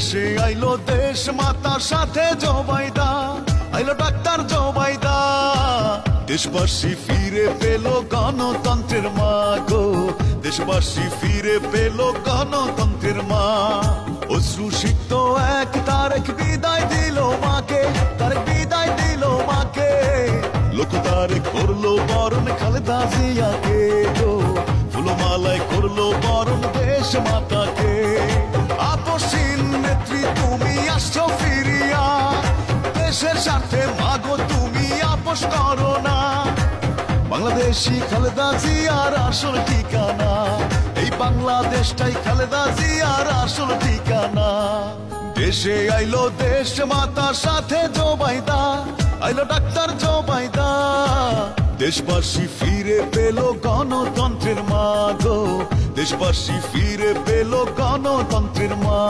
দেশে আইলো দেশ মাতার সাথে জোবাইদা, আইলো ডাক্তার জোবাইদা। দেশবাসী ফিরে পেল গণতন্ত্রের মা গো, দেশবাসী ফিরে পেল গণতন্ত্রের মা। অশ্রু সিক্ত এক তারেক বিদায় দিল মাকে, তারেক বিদায় দিল মাকে। লোকতারেক করলো বরণ খালেদা জিয়াকে গো, ফুলমালায় করলো বরণ দেশ মাতাকে। আপসীন নেত্রী তুমি আসছো ফিরিয়া, দেশের স্বার্থে মাগো তুমি আপোষ করো না। বাংলাদেশি খালেদা জিয়ার আসল ঠিকানা, এই বাংলাদেশটাই খালেদা জিয়ার আসল ঠিকানা। দেশে আইলো দেশ মাতার সাথে জোবাইদা, আইলো ডাক্তার জোবাইদা। দেশবাসী ফিরে পেল গণতন্ত্রের মা গো, দেশবাসী ফিরে পেল গণতন্ত্রের মা।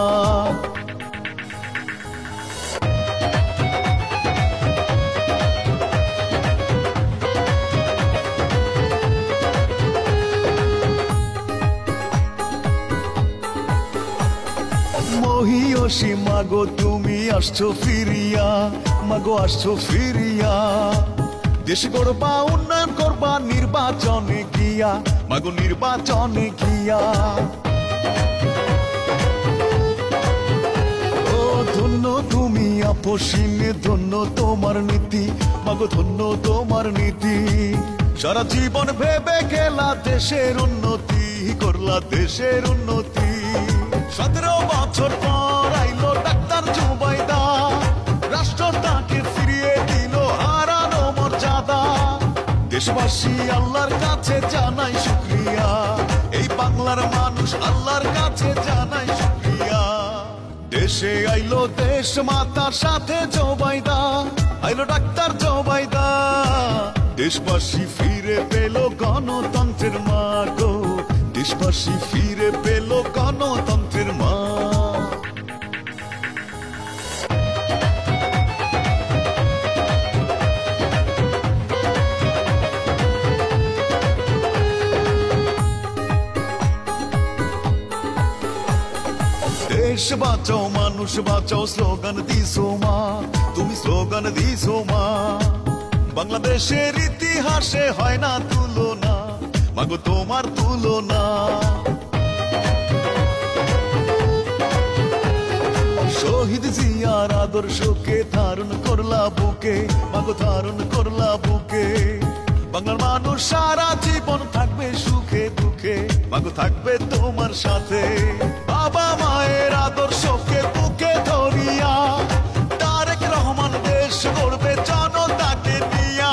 মহিয়সী মাগো তুমি আসছো ফিরিয়া, মাগো আসছো ফিরিয়া। দেশ গড়বা উন্নয়ন করবা নির্বাচনে গিয়া, মাগো নির্বাচনে গিয়া। ও ধন্য তুমি আপসীনে, ধন্য তোমার নীতি, মাগো ধন্য তোমার নীতি। সারা জীবন ভেবে খেলা দেশের উন্নতি, করলা দেশের উন্নতি। 17 বছর পর আইলো ডাক্তার জোবাইদা, রাষ্ট্রটাকে ফিরিয়ে দিল হারানো মর্যাদা। দেশবাসী আল্লাহর কাছে জানাই শুকরিয়া, এই বাংলার মানুষ আল্লাহর কাছে জানাই শুকরিয়া। দেশে আইলো দেশ মাতার সাথে জোবাইদা, আইলো ডাক্তার জোবাইদা। দেশবাসী ফিরে পেল গণতন্ত্রের মা গো, দেশবাসী ফিরে পেল গণতন্ত্রের মা। দেশ বাঁচাও মানুষ বাঁচাও স্লোগান দিছো মা, তুমি স্লোগান দিছো মা। বাংলাদেশের ইতিহাসে হয় না তুলনা, মাগো তোমার তুলনা। শহীদ জিয়ার আদর্শকে ধারণ করলা বুকে, মাগো ধারণ করলা বুকে। বাংলার মানুষ সারা জীবন থাকবে সুখে দুঃখে, মাগো থাকবে তোমার সাথে। বাবা মায়ের আদর্শকে বুকে ধরিয়া, তারেক রহমান দেশ গড়বে জনতাকে নিয়া।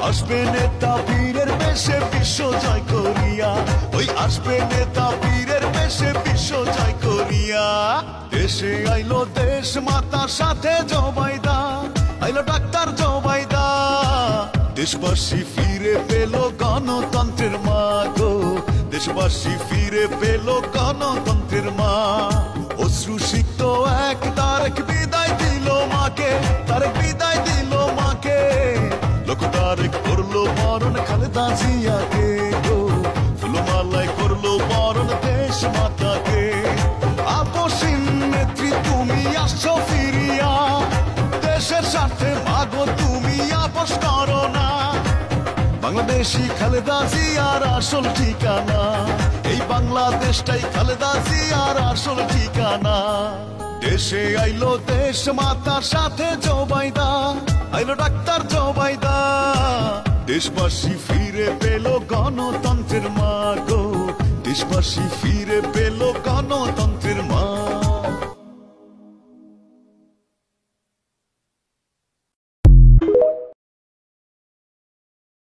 আসবে নেতা বীরের বেশে বিশ্ব জয় করিয়া, ওই আসবে নেতা বীরের বেশে বিশ্ব জয় করিয়া। দেশে আইলো দেশ মাতার সাথে জোবাইদা, আইলো ডাক্তার জোবাইদা। দেশবাসী ফিরে পেল গণতন্ত্রের মা গো, দেশবাসী ফিরে পেল গণতন্ত্রের মা। অশ্রু সিক্ত এক তারেক বিদায় দিল মাকে, তারেক বিদায় দিল মাকে। লোকতারেক করলো বরণ খালেদা জিয়াকে গো, ফুলমালায় করলো বরণ দেশ মাতাকে। আপসীন নেত্রী তুমি আসছো ফিরিয়া, দেশের স্বার্থে মাগো তুমি আপোষ করো না। বাংলাদেশি খালেদা জিয়ার আসল ঠিকানা, এই বাংলাদেশটাই খালেদা জিয়ার আসল ঠিকানা। দেশে আইলো দেশ মাতার সাথে জোবাইদা, আইলো ডাক্তার জোবাইদা। দেশবাসী ফিরে পেল গণতন্ত্রের মা গো, দেশবাসী ফিরে পেল গণতন্ত্র।